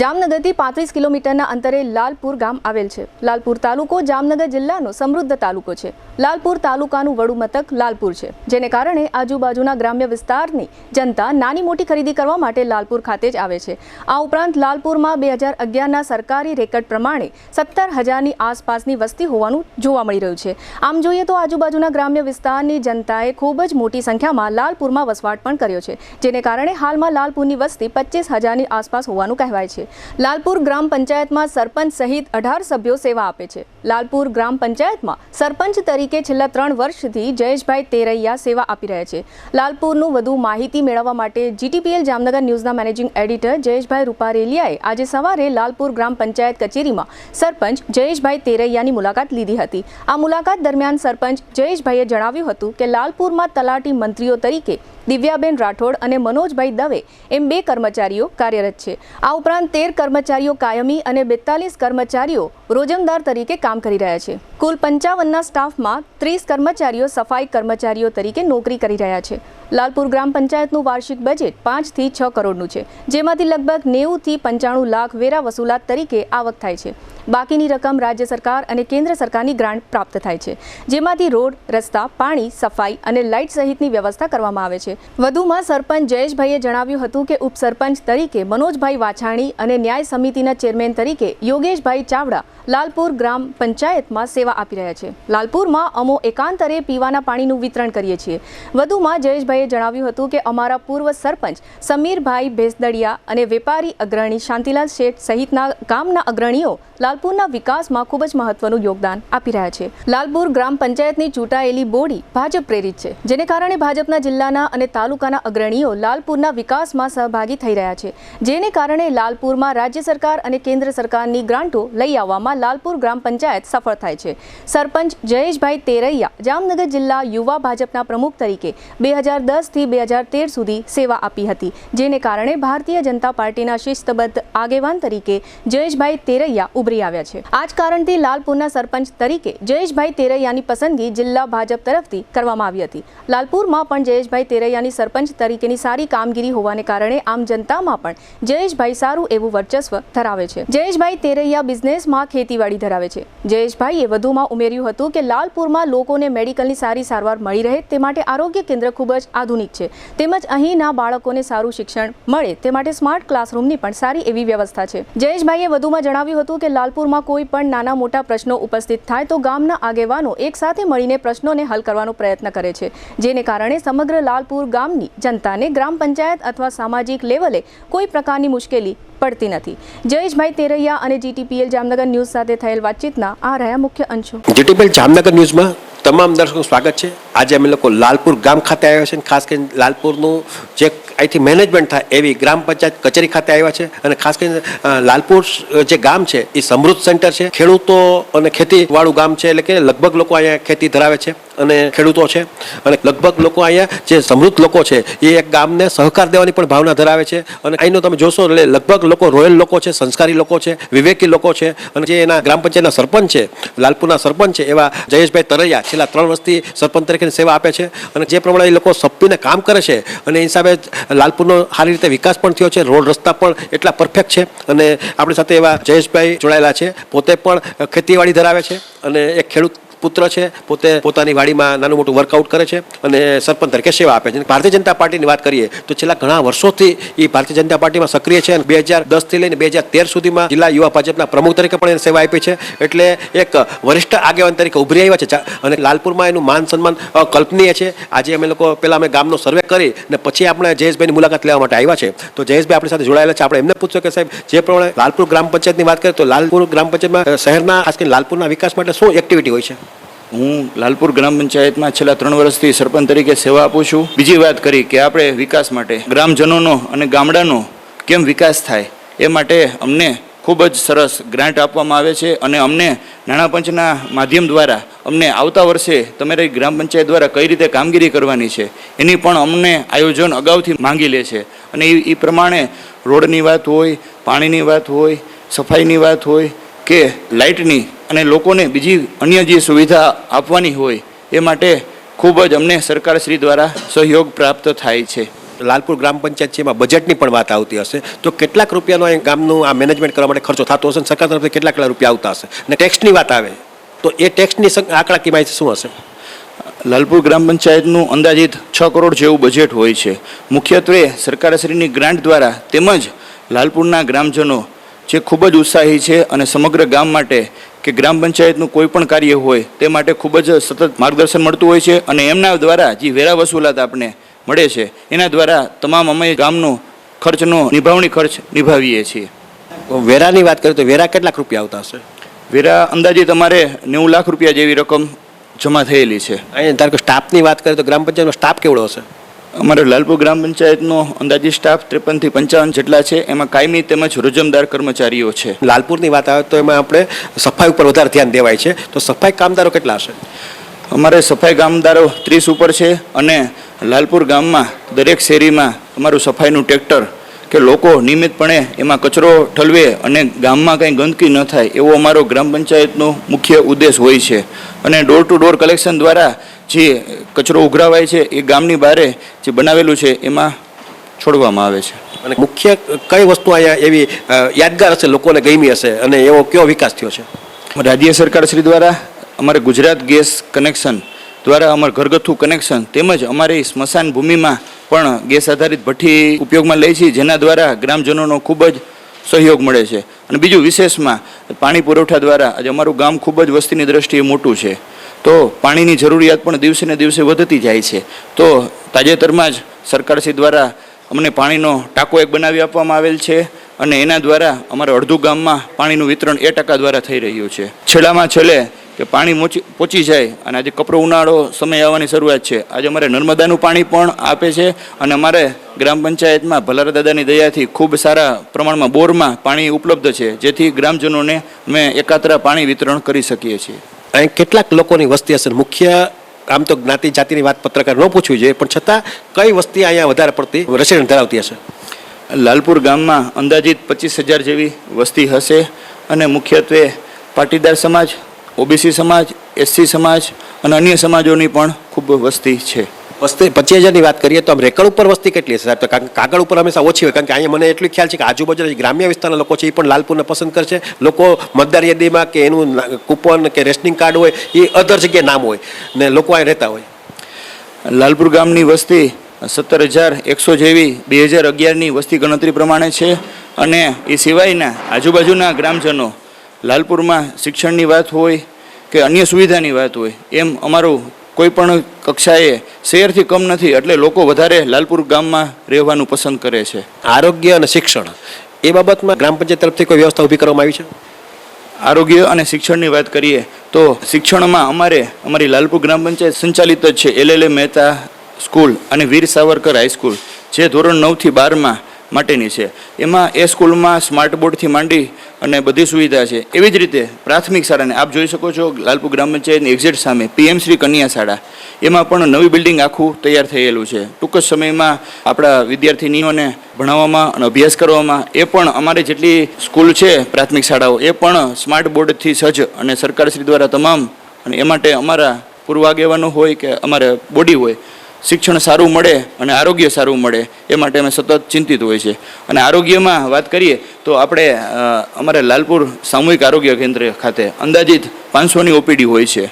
જામનગરથી 35 કિલોમીટરના અંતરે લાલપુર ગામ આવેલ છે. લાલપુર તાલુકો જામનગર જિલ્લાનો સમૃદ્ધ તાલુકો છે. લાલપુર તાલુકાનું વડું મથક લાલપુર છે, જેને કારણે આજુબાજુના ગ્રામ્ય વિસ્તારની જનતા નાની મોટી ખરીદી કરવા માટે લાલપુર ખાતે જ આવે છે. આ ઉપરાંત લાલપુરમાં 2011ના સરકારી રેકર્ડ પ્રમાણે 17,000ની આસપાસની વસ્તી હોવાનું જોવા મળી રહ્યું છે. આમ જોઈએ તો આજુબાજુના ગ્રામ્ય વિસ્તારની જનતાએ ખૂબ જ મોટી સંખ્યામાં લાલપુરમાં વસવાટ પણ કર્યો છે, જેને કારણે હાલમાં લાલપુરની વસ્તી 25,000ની આસપાસ હોવાનું કહેવાય છે. લાલપુર ગ્રામ પંચાયતમાં સરપંચ સહિત 18 સભ્યો સેવા આપે છે. લાલપુર ગ્રામ પંચાયતમાં સરપંચ તરીકે છેલ્લા 3 વર્ષથી જયેશભાઈ તેરૈયા સેવા આપી રહ્યા છે. લાલપુરનું વધુ માહિતી મેળવવા માટે GTPL જામનગર ન્યૂઝના મેનેજિંગ એડિટર જયેશભાઈ રૂપારેલિયાએ આજે સવારે લાલપુર ગ્રામ પંચાયત કચેરીમાં સરપંચ જયેશભાઈ તેરૈયાની મુલાકાત લીધી હતી. આ મુલાકાત દરમિયાન સરપંચ જયેશભાઈએ જણાવ્યું હતું કે લાલપુરમાં તલાટી મંત્રીઓ તરીકે દિવ્યાબેન રાઠોડ અને મનોજભાઈ દવે એમ 2 કર્મચારીઓ કાર્યરત છે. આ ઉપરાંત 13 કર્મચારીઓ કાયમી અને 42 કર્મચારીઓ રોજમદાર તરીકે કામ કરી રહ્યા છે. કુલ 55ના સ્ટાફમાં 30 કર્મચારીઓ સફાઈ કર્મચારીઓ તરીકે નોકરી કરી રહ્યા છે. લાલપુર ગ્રામ પંચાયતનું વાર્ષિક બજેટ 5 થી 6 કરોડનું છે, જેમાંથી લગભગ 90 થી 95 લાખ વેરા વસૂલાત તરીકે આવક થાય છે. બાકીની રકમ રાજ્ય સરકાર અને કેન્દ્ર સરકારની ગ્રાન્ટ પ્રાપ્ત થાય છે, જેમાંથી રોડ, રસ્તા, પાણી, સફાઈ અને લાઇટ સહિતની વ્યવસ્થા કરવામાં આવે છે. વધુમાં સરપંચ જયેશભાઈએ જણાવ્યું હતું કે ઉપસરપંચ તરીકે મનોજભાઈ વાછાણી અને ન્યાય સમિતિના ચેરમેન તરીકે યોગેશભાઈ ચાવડા લાલપુર ગ્રામ પંચાયતમાં સેવા આપી રહ્યા છે. લાલપુરમાં અમો એકાંતરે પીવાના પાણીનું વિતરણ કરીએ છીએ. વધુમાં જયેશભાઈએ જણાવ્યું હતું કે અમારા પૂર્વ સરપંચ સમીરભાઈ ભેસદડિયા અને વેપારી અગ્રણી શાંતિલાલ શેઠ સહિતના ગામના અગ્રણીઓ લાલપુરના વિકાસમાં ખૂબ જ મહત્વનું યોગદાન આપી રહ્યા છે. લાલપુર ગ્રામ પંચાયતની ચૂંટાયેલી બોડી ભાજપ પ્રેરિત છે, જેને કારણે ભાજપના જિલ્લાના અને તાલુકાના અગ્રણીઓ લાલપુરના વિકાસમાં સહભાગી થઈ રહ્યા છે, જેને કારણે લાલપુરમાં રાજ્ય સરકાર અને કેન્દ્ર સરકારની ગ્રાન્ટો લઈ આવવામાં લાલપુર ગ્રામ પંચાયત સફળ થાય છે. સરપંચ જયેશભાઈ તેરૈયા જામનગર જિલ્લા યુવા ભાજપના પ્રમુખ તરીકે 2010 થી 2013 સુધી સેવા આપી હતી, જેને કારણે ભારતીય જનતા પાર્ટીના શિસ્તબદ્ધ આગેવાન તરીકે જયેશભાઈ તેરૈયા ઉભરી આવ્યા છે. આ જ કારણથી લાલપુરના સરપંચ તરીકે જયેશભાઈ તેરૈયાની પસંદગી જિલ્લા ભાજપ તરફથી કરવામાં આવી હતી. લાલપુરમાં પણ જયેશભાઈ તેરૈયાની સરપંચ તરીકેની સારી કામગીરી હોવાને કારણે આમ જનતામાં પણ જયેશભાઈ સારું એવું વર્ચસ્વ ધરાવે છે. જયેશભાઈ તેરૈયા બિઝનેસમાં ખેતીવાડી ધરાવે છે. જયેશભાઈએ વધુમાં ઉમેર્યું હતું કે લાલપુરમાં લોકોને મેડિકલની સારી સારવાર મળી રહે તે માટે આરોગ્ય કેન્દ્ર ખૂબ જ આધુનિક છે, તેમજ અહીંના બાળકોને સારું શિક્ષણ મળે તે માટે સ્માર્ટ ક્લાસરૂમની પણ સારી એવી વ્યવસ્થા છે. જયેશભાઈએ વધુમાં જણાવ્યું હતું કે લાલપુરમાં કોઈ પણ નાના મોટા પ્રશ્નો ઉપસ્થિત થાય તો ગામના આગેવાનો એકસાથે મળીને પ્રશ્નોને હલ કરવાનો પ્રયત્ન કરે છે, જેને કારણે સમગ્ર લાલપુર ગામની જનતાને ગ્રામ પંચાયત અથવા સામાજિક લેવલે કોઈ પ્રકારની મુશ્કેલી પડતી નથી. જયેશભાઈ તેરૈયા અને GTPL જામનગર ન્યૂઝ સાથે થયેલ વાતચીતના આ રહ્યા મુખ્ય અંશો. GTPL જામનગર ન્યૂઝમાં તમામ દર્શકોનું સ્વાગત છે. આજે અમે લોકો લાલપુર ગામ ખાતે આવ્યા છે, ખાસ કરીને લાલપુરનું જે અહીંથી મેનેજમેન્ટ થાય એવી ગ્રામ પંચાયત કચેરી ખાતે આવ્યા છે. અને ખાસ કરીને લાલપુર જે ગામ છે એ સમૃદ્ધ સેન્ટર છે, ખેડૂતો અને ખેતીવાળું ગામ છે, એટલે કે લગભગ લોકો અહીંયા ખેતી ધરાવે છે અને ખેડૂતો છે, અને લગભગ લોકો અહીંયા જે સમૃદ્ધ લોકો છે એ એક ગામને સહકાર દેવાની પણ ભાવના ધરાવે છે. અને અહીંનો તમે જોશો એટલે લગભગ લોકો રોયલ લોકો છે, સંસ્કારી લોકો છે, વિવેકી લોકો છે. અને જે એના ગ્રામ પંચાયતના સરપંચ છે, લાલપુરના સરપંચ છે એવા જયેશભાઈ તરૈયા છેલ્લા 3 વર્ષથી સરપંચ તરીકે સેવા આપે છે. અને જે પ્રમાણે એ લોકો સપ્પીને કામ કરે છે અને એ હિસાબે લાલપુરનો સારી રીતે વિકાસ પણ થયો છે. રોડ રસ્તા પણ એટલા પરફેક્ટ છે. અને આપણી સાથે એવા જયેશભાઈ જોડાયેલા છે, પોતે પણ ખેતીવાડી ધરાવે છે અને એક ખેડૂત પુત્ર છે, પોતે પોતાની વાડીમાં નાનું મોટું વર્કઆઉટ કરે છે અને સરપંચ તરીકે સેવા આપે છે. ભારતીય જનતા પાર્ટીની વાત કરીએ તો છેલ્લા ઘણા વર્ષોથી એ ભારતીય જનતા પાર્ટીમાં સક્રિય છે. 2010 થી લઈને 2013 સુધીમાં જિલ્લા યુવા ભાજપના પ્રમુખ તરીકે પણ એને સેવા આપી છે. એટલે એક વરિષ્ઠ આગેવાન તરીકે ઉભરી આવ્યા છે અને લાલપુરમાં એનું માન સન્માન કલ્પનીય છે. આજે અમે લોકો પહેલા અમે ગામનો સર્વે કરી ને પછી આપણે જયેશભાઈની મુલાકાત લેવા માટે આવ્યા છે. તો જયેશભાઈ આપણી સાથે જોડાયેલા છે. આપણે એમને પૂછ્યું કે સાહેબ, જે પ્રમાણે લાલપુર ગ્રામ પંચાયતની વાત કરીએ તો લાલપુર ગ્રામ પંચાયતમાં શહેરના ખાસ કરીને લાલપુરના વિકાસ માટે શું એક્ટિવિટી હોય છે? હું લાલપુર ગ્રામ પંચાયતમાં છેલ્લા 3 વર્ષથી સરપંચ તરીકે સેવા આપું છું. બીજી વાત કરી કે આપણે વિકાસ માટે ગ્રામજનોનો અને ગામડાનો કેમ વિકાસ થાય એ માટે અમને ખૂબ જ સરસ ગ્રાન્ટ આપવામાં આવે છે. અને અમને નાણાં પંચના માધ્યમ દ્વારા અમને આવતા વર્ષે તમારી ગ્રામ પંચાયત દ્વારા કઈ રીતે કામગીરી કરવાની છે એની પણ અમને આયોજન અગાઉથી માંગી લે છે. અને એ પ્રમાણે રોડની વાત હોય, પાણીની વાત હોય, સફાઈની વાત હોય કે લાઇટની અને લોકોને બીજી અન્ય જે સુવિધા આપવાની હોય એ માટે ખૂબ જ અમને સરકારશ્રી દ્વારા સહયોગ પ્રાપ્ત થાય છે. લાલપુર ગ્રામ પંચાયત છે એમાં બજેટની પણ વાત આવતી હશે, તો કેટલાક રૂપિયાનો અહીં ગામનું આ મેનેજમેન્ટ કરવા માટે ખર્ચો થતો હશે અને સરકાર તરફથી કેટલા રૂપિયા આવતા હશે, અને ટેક્સની વાત આવે તો એ ટેક્સની આંકડાકીય માહિતી શું હશે? લાલપુર ગ્રામ પંચાયતનું અંદાજિત 6 કરોડ જેવું બજેટ હોય છે. મુખ્યત્વે સરકારશ્રીની ગ્રાન્ટ દ્વારા તેમજ લાલપુરના ગ્રામજનો જે ખૂબ જ ઉત્સાહી છે અને સમગ્ર ગામ માટે કે ગ્રામ પંચાયતનું કોઈ પણ કાર્ય હોય તે માટે ખૂબ જ સતત માર્ગદર્શન મળતું હોય છે, અને એમના દ્વારા જે વેરા વસૂલાત આપણે મળે છે એના દ્વારા તમામ અમે ગામનો ખર્ચનો નિભાવણી ખર્ચ નિભાવીએ છીએ. વેરાની વાત કરીએ તો વેરા કેટલાક રૂપિયા આવતા હશે? વેરા અંદાજિત અમારે 90 લાખ રૂપિયા જેવી રકમ જમા થયેલી છે. અહીં ધારો કે સ્ટાફની વાત કરીએ તો ગ્રામ પંચાયતનો સ્ટાફ કેવડો હશે? અમારે લાલપુર ગ્રામ પંચાયતનો અંદાજિત સ્ટાફ 53 થી 55 જેટલા છે. એમાં કાયમી તેમજ રોજમદાર કર્મચારીઓ છે. લાલપુરની વાત આવે તો એમાં આપણે સફાઈ ઉપર વધારે ધ્યાન દેવાય છે, તો સફાઈ કામદારો કેટલા હશે? અમારે સફાઈ કામદારો 30 ઉપર છે, અને લાલપુર ગામમાં દરેક શેરીમાં અમારું સફાઈનું ટ્રેક્ટર કે લોકો નિયમિતપણે એમાં કચરો ઠલવે અને ગામમાં કંઈ ગંદકી ન થાય એવો અમારો ગ્રામ પંચાયતનો મુખ્ય ઉદ્દેશ હોય છે. અને ડોર ટુ ડોર કલેક્શન દ્વારા જે કચરો ઉઘરાવાય છે એ ગામની બહારે જે બનાવેલું છે એમાં છોડવામાં આવે છે. અને મુખ્ય કઈ વસ્તુ અહીંયા એવી યાદગાર હશે, લોકોને ગમી હશે, અને એવો કયો વિકાસ થયો છે? રાજ્ય સરકાર શ્રી દ્વારા અમારે ગુજરાત ગેસ કનેક્શન દ્વારા અમારું ઘરગથ્થુ કનેક્શન તેમજ અમારી સ્મશાન ભૂમિમાં પણ ગેસ આધારિત ભઠ્ઠી ઉપયોગમાં લે છે, જેના દ્વારા ગ્રામજનોનો ખૂબ જ સહયોગ મળે છે. અને બીજું વિશેષમાં પાણી પુરવઠા દ્વારા આજે અમારું ગામ ખૂબ જ વસ્તીની દ્રષ્ટિએ મોટું છે, તો પાણીની જરૂરિયાત પણ દિવસે ને દિવસે વધતી જાય છે. તો તાજેતરમાં જ સરકારશ્રી દ્વારા અમને પાણીનો ટાંકો એક બનાવી આપવામાં આવેલ છે, અને એના દ્વારા અમારા અડધું ગામમાં પાણીનું વિતરણ 1% દ્વારા થઈ રહ્યું છે. છેલ્લામાં છેલ્લે કે પાણી પહોંચી જાય, અને આજે કપરો ઉનાળો સમય આવવાની શરૂઆત છે. આજે અમારે નર્મદાનું પાણી પણ આપે છે, અને અમારે ગ્રામ પંચાયતમાં ભલારા દાદાની દયાથી ખૂબ સારા પ્રમાણમાં બોરમાં પાણી ઉપલબ્ધ છે, જેથી ગ્રામજનોને અમે એકાત્ર પાણી વિતરણ કરી શકીએ છીએ. અહીં કેટલાક લોકોની વસ્તી હશે? મુખ્ય આમ તો જ્ઞાતિ જાતિની વાત પત્રકાર ન પૂછવી જોઈએ, પણ છતાં કઈ વસ્તી અહીંયા વધારે પડતી રેસિડન્ટ ધરાવતી હશે? લાલપુર ગામમાં અંદાજિત 25,000 જેવી વસ્તી હશે, અને મુખ્યત્વે પાટીદાર સમાજ, ઓબીસી સમાજ, એસસી સમાજ અને અન્ય સમાજોની પણ ખૂબ વસ્તી છે. વસ્તી 25,000ની વાત કરીએ તો આમ રેકર્ડ ઉપર વસ્તી કેટલી હશે સાહેબ? તો કાગળ ઉપર હંમેશા ઓછી હોય, કારણ કે અહીંયા મને એટલું ખ્યાલ છે કે આજુબાજુના ગ્રામ્ય વિસ્તારના લોકો છે એ પણ લાલપુરને પસંદ કરશે. લોકો મતદાર યાદીમાં કે એનું કૂપન કે રેશનિંગ કાર્ડ હોય એ અધર જગ્યાએ નામ હોય ને લોકો અહીં રહેતા હોય. લાલપુર ગામની વસ્તી 17,100 જેવી 2011ની વસ્તી ગણતરી પ્રમાણે છે, અને એ સિવાયના આજુબાજુના ગ્રામજનો લાલપુરમાં શિક્ષણની વાત હોય કે અન્ય સુવિધાની વાત હોય, એમ અમારું કોઈ પણ કક્ષાએ શહેરથી કમ નથી, એટલે લોકો વધારે લાલપુર ગામમાં રહેવાનું પસંદ કરે છે. આરોગ્ય અને શિક્ષણ એ બાબતમાં ગ્રામ પંચાયત તરફથી કોઈ વ્યવસ્થા ઊભી કરવામાં આવી છે? આરોગ્ય અને શિક્ષણની વાત કરીએ તો શિક્ષણમાં અમારી લાલપુર ગ્રામ પંચાયત સંચાલિત જ છે LLA મહેતા સ્કૂલ અને વીર સાવરકર હાઈસ્કૂલ, જે ધોરણ 9 થી 12 માટેની છે. એમાં એ સ્કૂલમાં સ્માર્ટ બોર્ડથી માંડી અને બધી સુવિધા છે. એવી જ રીતે પ્રાથમિક શાળાને આપ જોઈ શકો છો, લાલપુર ગ્રામ પંચાયતની એક્ઝેક્ટ સામે PM શ્રી કન્યા શાળા, એમાં પણ નવી બિલ્ડિંગ આખું તૈયાર થયેલું છે. ટૂંક જ સમયમાં આપણા વિદ્યાર્થીનીઓને ભણાવવામાં અને અભ્યાસ કરવામાં એ પણ અમારી જેટલી સ્કૂલ છે પ્રાથમિક શાળાઓ એ પણ સ્માર્ટ બોર્ડથી સજ્જ, અને સરકારશ્રી દ્વારા તમામ, અને એ માટે અમારા પૂર્વ આગેવાનો હોય કે અમારે બોડી હોય, શિક્ષણ સારું મળે અને આરોગ્ય સારું મળે એ માટે અમે સતત ચિંતિત હોય છે. અને આરોગ્યમાં વાત કરીએ તો આપણે અમારે લાલપુર સામૂહિક આરોગ્ય કેન્દ્ર ખાતે અંદાજિત 500ની OPD હોય છે.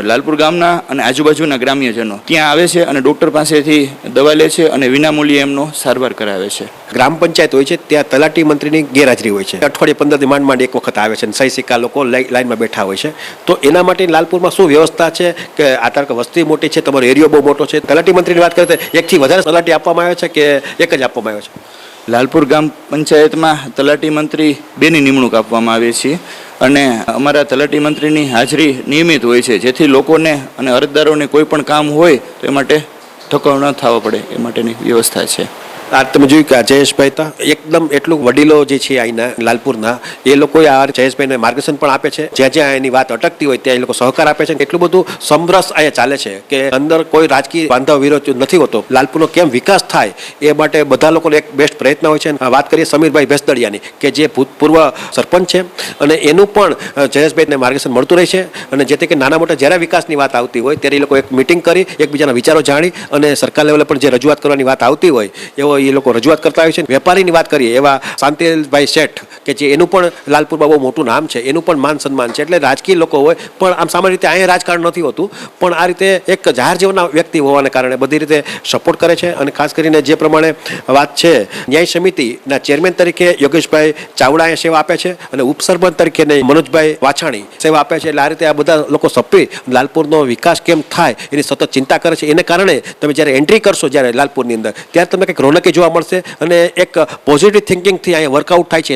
લાલપુર ગામના અને આજુબાજુના ગ્રામ્યજનો ત્યાં આવે છે અને ડૉક્ટર પાસેથી દવા લે છે અને વિનામૂલ્યે એમનો સારવાર કરાવે છે. ગ્રામ પંચાયત હોય છે ત્યાં તલાટી મંત્રીની ગેરહાજરી હોય છે. અઠવાડિયે 15 દી માંડ એક વખત આવે છે અને સહી સિક્કા લોકો લાઈનમાં બેઠા હોય છે. તો એના માટે લાલપુરમાં શું વ્યવસ્થા છે કે આ કે વસ્તી મોટી છે, તમારો એરિયો બહુ મોટો છે? તલાટી મંત્રીની વાત કરીએ તો એકથી વધારે તલાટી આપવામાં આવે છે કે એક જ આપવામાં આવે છે? લાલપુર ગામ પંચાયતમાં તલાટી મંત્રી 2ની નિમણૂક આપવામાં આવે છે, અને અમારા તલાટી મંત્રીની હાજરી નિયમિત હોય છે, જેથી લોકોને અને અરજદારોને કોઈ પણ કામ હોય તો એ માટે ધક્કો ન થવો પડે એ માટેની વ્યવસ્થા છે. આ તમે જોયું કે આ જયેશભાઈ હતા એકદમ એટલું વડીલો જે છે અહીંના લાલપુરના એ લોકોએ આ જયેશભાઈને માર્ગદર્શન પણ આપે છે. જ્યાં જ્યાં એની વાત અટકતી હોય ત્યાં એ લોકો સહકાર આપે છે. એટલું બધું સમરસ અહીંયા ચાલે છે કે અંદર કોઈ રાજકીય બાંધવ વિરોધ નથી હોતો. લાલપુરનો કેમ વિકાસ થાય એ માટે બધા લોકોનો એક બેસ્ટ પ્રયત્ન હોય છે. વાત કરીએ સમીરભાઈ ભેસદડિયાની કે જે ભૂતપૂર્વ સરપંચ છે અને એનું પણ જયેશભાઈને માર્ગદર્શન મળતું રહે છે. અને જેથી કે નાના મોટા જ્યારે વિકાસની વાત આવતી હોય ત્યારે એ લોકો એક મિટિંગ કરી એકબીજાના વિચારો જાણી અને સરકાર લેવલે પણ જે રજૂઆત કરવાની વાત આવતી હોય એવો એ લોકો રજૂઆત કરતા હોય છે. વેપારીની વાત કરીએ એવા શાંતિભાઈ શેઠ કે જે એનું પણ લાલપુરમાં બહુ મોટું નામ છે, એનું પણ માન સન્માન છે. એટલે રાજકીય લોકો હોય પણ આમ સામાન્ય રીતે અહીંયા રાજકારણ નથી હોતું, પણ આ રીતે એક જાહેર જીવનના વ્યક્તિ હોવાને કારણે બધી રીતે સપોર્ટ કરે છે. અને ખાસ કરીને જે પ્રમાણે વાત છે ન્યાય સમિતિના ચેરમેન તરીકે યોગેશભાઈ ચાવડા અહીંયા સેવા આપે છે અને ઉપસરપંચ તરીકે મનોજભાઈ વાછાણી સેવા આપે છે. એટલે આ રીતે આ બધા લોકો સપી લાલપુરનો વિકાસ કેમ થાય એની સતત ચિંતા કરે છે. એને કારણે તમે જ્યારે એન્ટ્રી કરશો જ્યારે લાલપુરની અંદર ત્યારે તમને કંઈક રોનકી જોવા મળશે અને એક પોઝિટિવ થિંકિંગથી અહીંયા વર્કઆઉટ થાય છે.